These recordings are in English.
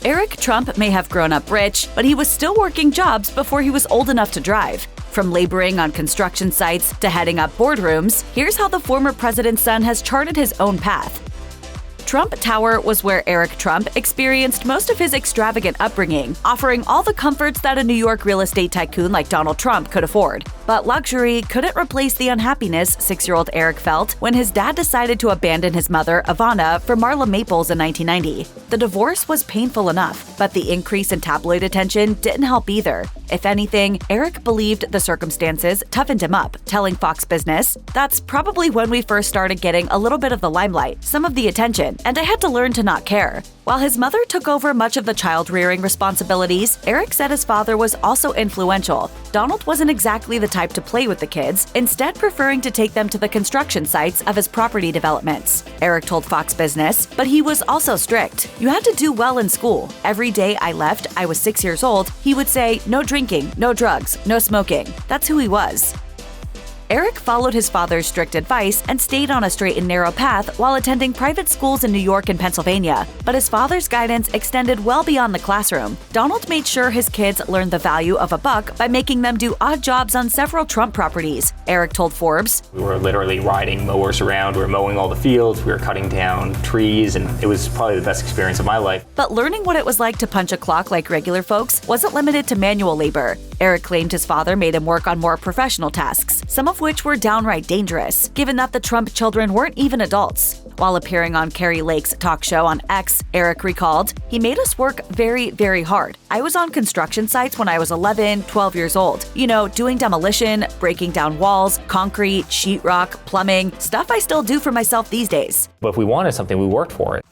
Eric Trump may have grown up rich, but he was still working jobs before he was old enough to drive. From laboring on construction sites to heading up boardrooms, here's how the former president's son has charted his own path. Trump Tower was where Eric Trump experienced most of his extravagant upbringing, offering all the comforts that a New York real estate tycoon like Donald Trump could afford. But luxury couldn't replace the unhappiness 6-year-old Eric felt when his dad decided to abandon his mother, Ivana, for Marla Maples in 1990. The divorce was painful enough, but the increase in tabloid attention didn't help either. If anything, Eric believed the circumstances toughened him up, telling Fox Business, "That's probably when we first started getting a little bit of the limelight, some of the attention, and I had to learn to not care." While his mother took over much of the child-rearing responsibilities, Eric said his father was also influential. Donald wasn't exactly the type to play with the kids, instead preferring to take them to the construction sites of his property developments. Eric told Fox Business, "But he was also strict. You had to do well in school. Every day I left, I was 6 years old, he would say, 'No drinking, no drugs, no smoking.' That's who he was." Eric followed his father's strict advice and stayed on a straight and narrow path while attending private schools in New York and Pennsylvania, but his father's guidance extended well beyond the classroom. Donald made sure his kids learned the value of a buck by making them do odd jobs on several Trump properties. Eric told Forbes, "We were literally riding mowers around, we were mowing all the fields, we were cutting down trees, and it was probably the best experience of my life." But learning what it was like to punch a clock like regular folks wasn't limited to manual labor. Eric claimed his father made him work on more professional tasks, some of which were downright dangerous, given that the Trump children weren't even adults. While appearing on Carrie Lake's talk show on X, Eric recalled, "He made us work very, very hard. I was on construction sites when I was 11, 12 years old. You know, doing demolition, breaking down walls, concrete, sheetrock, plumbing, stuff I still do for myself these days." But if we wanted something, we worked for it.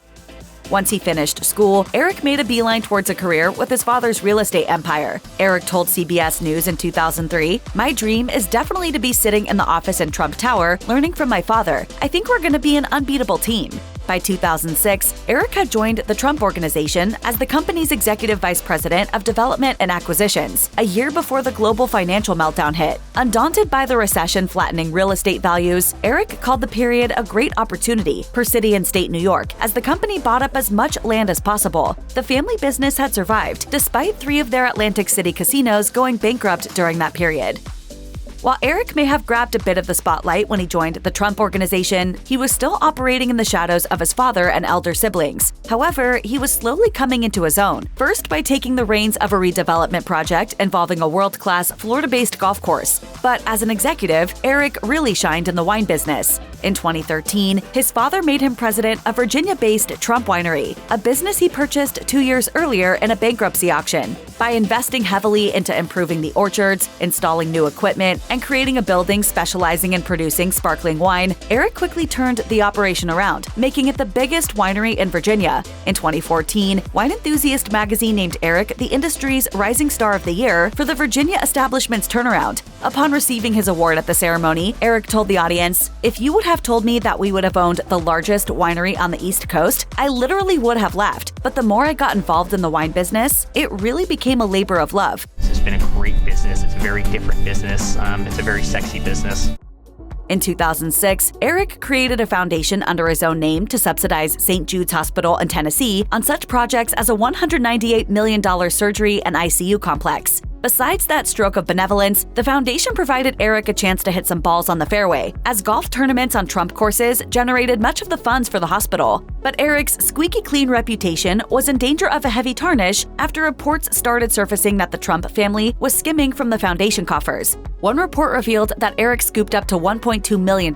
Once he finished school, Eric made a beeline towards a career with his father's real estate empire. Eric told CBS News in 2003, "My dream is definitely to be sitting in the office in Trump Tower, learning from my father. I think we're going to be an unbeatable team." By 2006, Eric had joined the Trump Organization as the company's executive vice president of development and acquisitions, a year before the global financial meltdown hit. Undaunted by the recession flattening real estate values, Eric called the period a great opportunity per city and state New York, as the company bought up as much land as possible. The family business had survived, despite 3 of their Atlantic City casinos going bankrupt during that period. While Eric may have grabbed a bit of the spotlight when he joined the Trump Organization, he was still operating in the shadows of his father and elder siblings. However, he was slowly coming into his own, first by taking the reins of a redevelopment project involving a world-class Florida-based golf course. But as an executive, Eric really shined in the wine business. In 2013, his father made him president of Virginia-based Trump Winery, a business he purchased 2 years earlier in a bankruptcy auction. By investing heavily into improving the orchards, installing new equipment, and creating a building specializing in producing sparkling wine, Eric quickly turned the operation around, making it the biggest winery in Virginia. In 2014, Wine Enthusiast magazine named Eric the industry's Rising Star of the Year for the Virginia establishment's turnaround. Upon receiving his award at the ceremony, Eric told the audience, "If you would have told me that we would have owned the largest winery on the East Coast, I literally would have laughed. But the more I got involved in the wine business, it really became a labor of love." This has been a great business. It's a very different business. It's a very sexy business. In 2006, Eric created a foundation under his own name to subsidize St. Jude's Hospital in Tennessee on such projects as a $198 million surgery and ICU complex. Besides that stroke of benevolence, the foundation provided Eric a chance to hit some balls on the fairway, as golf tournaments on Trump courses generated much of the funds for the hospital. But Eric's squeaky clean reputation was in danger of a heavy tarnish after reports started surfacing that the Trump family was skimming from the foundation coffers. One report revealed that Eric scooped up to $1.2 million,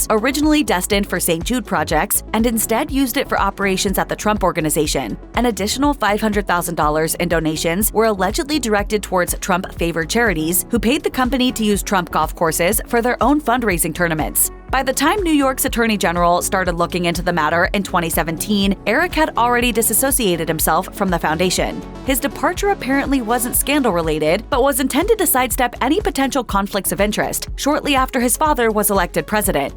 originally destined for St. Jude projects, and instead used it for operations at the Trump Organization. An additional $500,000 in donations were allegedly directed towards Trump-favored charities who paid the company to use Trump golf courses for their own fundraising tournaments. By the time New York's Attorney General started looking into the matter in 2017, Eric had already disassociated himself from the foundation. His departure apparently wasn't scandal-related, but was intended to sidestep any potential conflicts of interest shortly after his father was elected president.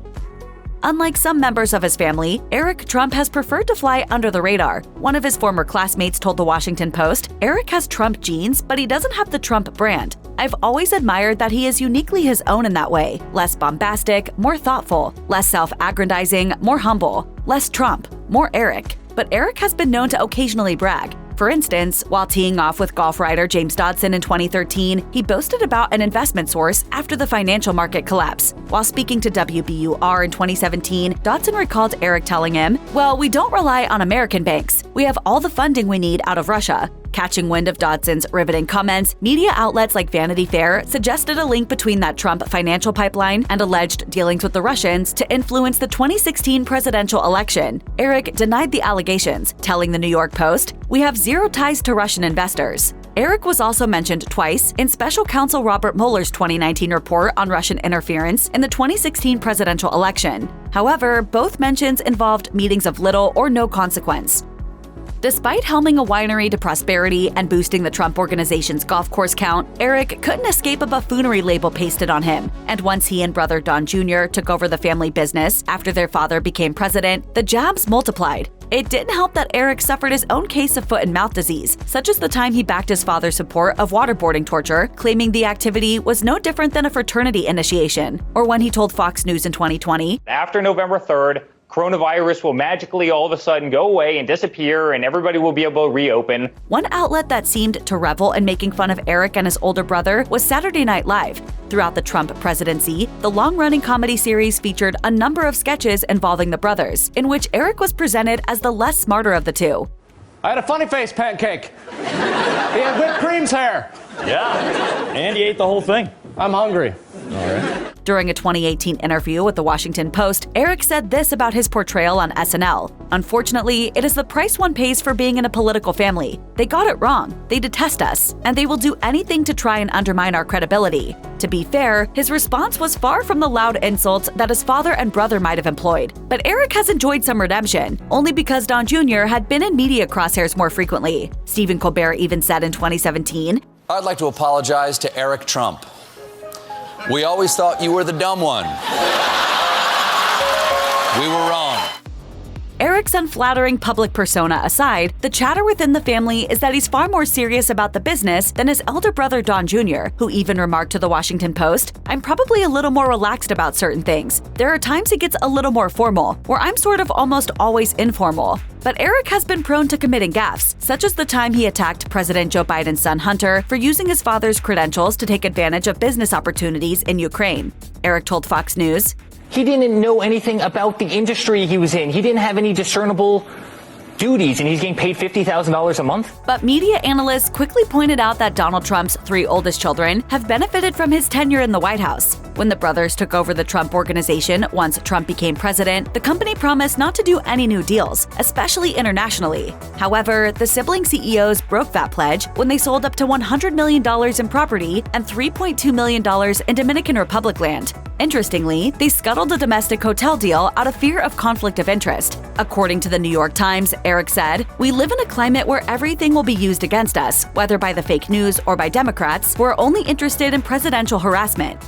Unlike some members of his family, Eric Trump has preferred to fly under the radar. One of his former classmates told the Washington Post, "Eric has Trump genes, but he doesn't have the Trump brand. I've always admired that he is uniquely his own in that way. Less bombastic, more thoughtful. Less self-aggrandizing, more humble. Less Trump, more Eric." But Eric has been known to occasionally brag. For instance, while teeing off with golf writer James Dodson in 2013, he boasted about an investment source after the financial market collapse. While speaking to WBUR in 2017, Dodson recalled Eric telling him, "Well, we don't rely on American banks. We have all the funding we need out of Russia." Catching wind of Dodson's riveting comments, media outlets like Vanity Fair suggested a link between that Trump financial pipeline and alleged dealings with the Russians to influence the 2016 presidential election. Eric denied the allegations, telling the New York Post, "We have zero ties to Russian investors." Eric was also mentioned twice in Special Counsel Robert Mueller's 2019 report on Russian interference in the 2016 presidential election. However, both mentions involved meetings of little or no consequence. Despite helming a winery to prosperity and boosting the Trump Organization's golf course count, Eric couldn't escape a buffoonery label pasted on him. And once he and brother Don Jr. took over the family business after their father became president, the jabs multiplied. It didn't help that Eric suffered his own case of foot and mouth disease, such as the time he backed his father's support of waterboarding torture, claiming the activity was no different than a fraternity initiation, or when he told Fox News in 2020, "After November 3rd, coronavirus will magically all of a sudden go away and disappear and everybody will be able to reopen." One outlet that seemed to revel in making fun of Eric and his older brother was Saturday Night Live. Throughout the Trump presidency, the long-running comedy series featured a number of sketches involving the brothers, in which Eric was presented as the less smarter of the two. "I had a funny face pancake. He had whipped cream's hair." "Yeah, and he ate the whole thing." "I'm hungry." All right. During a 2018 interview with the Washington Post, Eric said this about his portrayal on SNL. "Unfortunately, it is the price one pays for being in a political family. They got it wrong. They detest us, and they will do anything to try and undermine our credibility." To be fair, his response was far from the loud insults that his father and brother might have employed. But Eric has enjoyed some redemption, only because Don Jr. had been in media crosshairs more frequently. Stephen Colbert even said in 2017, "I'd like to apologize to Eric Trump. We always thought you were the dumb one. We were wrong." Eric's unflattering public persona aside, the chatter within the family is that he's far more serious about the business than his elder brother Don Jr., who even remarked to the Washington Post, "I'm probably a little more relaxed about certain things. There are times it gets a little more formal, where I'm sort of almost always informal." But Eric has been prone to committing gaffes, such as the time he attacked President Joe Biden's son Hunter for using his father's credentials to take advantage of business opportunities in Ukraine. Eric told Fox News, He didn't know anything about the industry he was in. He didn't have any discernible duties, and he's getting paid $50,000 a month? But media analysts quickly pointed out that Donald Trump's 3 oldest children have benefited from his tenure in the White House. When the brothers took over the Trump Organization once Trump became president, the company promised not to do any new deals, especially internationally. However, the sibling CEOs broke that pledge when they sold up to $100 million in property and $3.2 million in Dominican Republic land. Interestingly, they scuttled a domestic hotel deal out of fear of conflict of interest. According to the New York Times, Eric said, "We live in a climate where everything will be used against us, whether by the fake news or by Democrats who are only interested in presidential harassment."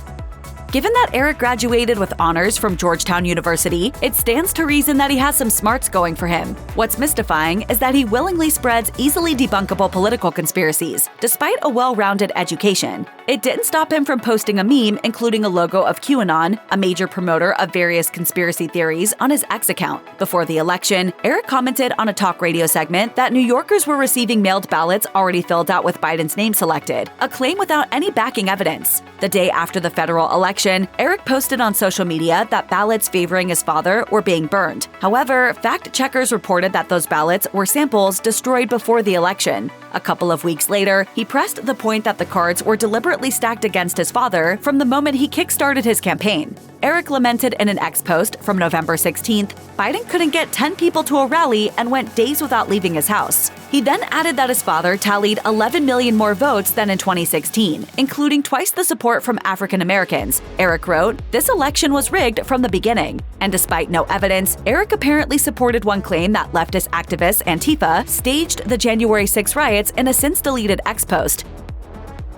Given that Eric graduated with honors from Georgetown University, it stands to reason that he has some smarts going for him. What's mystifying is that he willingly spreads easily debunkable political conspiracies, despite a well-rounded education. It didn't stop him from posting a meme including a logo of QAnon, a major promoter of various conspiracy theories, on his X account. Before the election, Eric commented on a talk radio segment that New Yorkers were receiving mailed ballots already filled out with Biden's name selected, a claim without any backing evidence. The day after the federal election, Eric posted on social media that ballots favoring his father were being burned. However, fact-checkers reported that those ballots were samples destroyed before the election. A couple of weeks later, he pressed the point that the cards were deliberately stacked against his father from the moment he kickstarted his campaign. Eric lamented in an X post from November 16th, Biden couldn't get 10 people to a rally and went days without leaving his house. He then added that his father tallied 11 million more votes than in 2016, including twice the support from African Americans. Eric wrote, "This election was rigged from the beginning." And despite no evidence, Eric apparently supported one claim that leftist activist Antifa staged the January 6 riots in a since-deleted X post.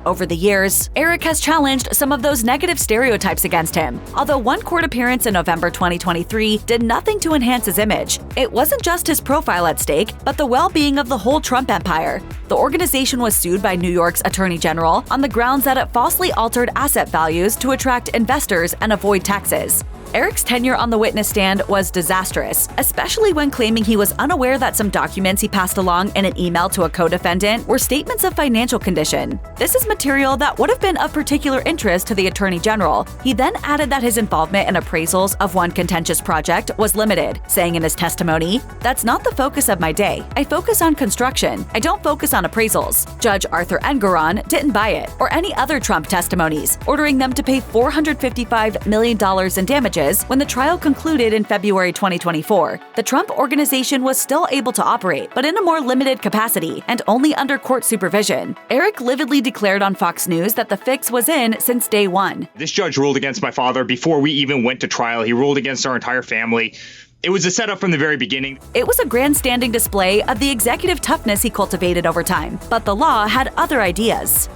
Over the years, Eric has challenged some of those negative stereotypes against him, although one court appearance in November 2023 did nothing to enhance his image. It wasn't just his profile at stake, but the well-being of the whole Trump empire. The organization was sued by New York's Attorney General on the grounds that it falsely altered asset values to attract investors and avoid taxes. Eric's tenure on the witness stand was disastrous, especially when claiming he was unaware that some documents he passed along in an email to a co-defendant were statements of financial condition. This is material that would have been of particular interest to the Attorney General. He then added that his involvement in appraisals of one contentious project was limited, saying in his testimony, "That's not the focus of my day. I focus on construction. I don't focus on appraisals." Judge Arthur Engoron didn't buy it, or any other Trump testimonies, ordering them to pay $455 million in damages when the trial concluded in February 2024. The Trump organization was still able to operate, but in a more limited capacity and only under court supervision. Eric lividly declared on Fox News that the fix was in since day one. This judge ruled against my father before we even went to trial. He ruled against our entire family. It was a setup from the very beginning. It was a grandstanding display of the executive toughness he cultivated over time, but the law had other ideas.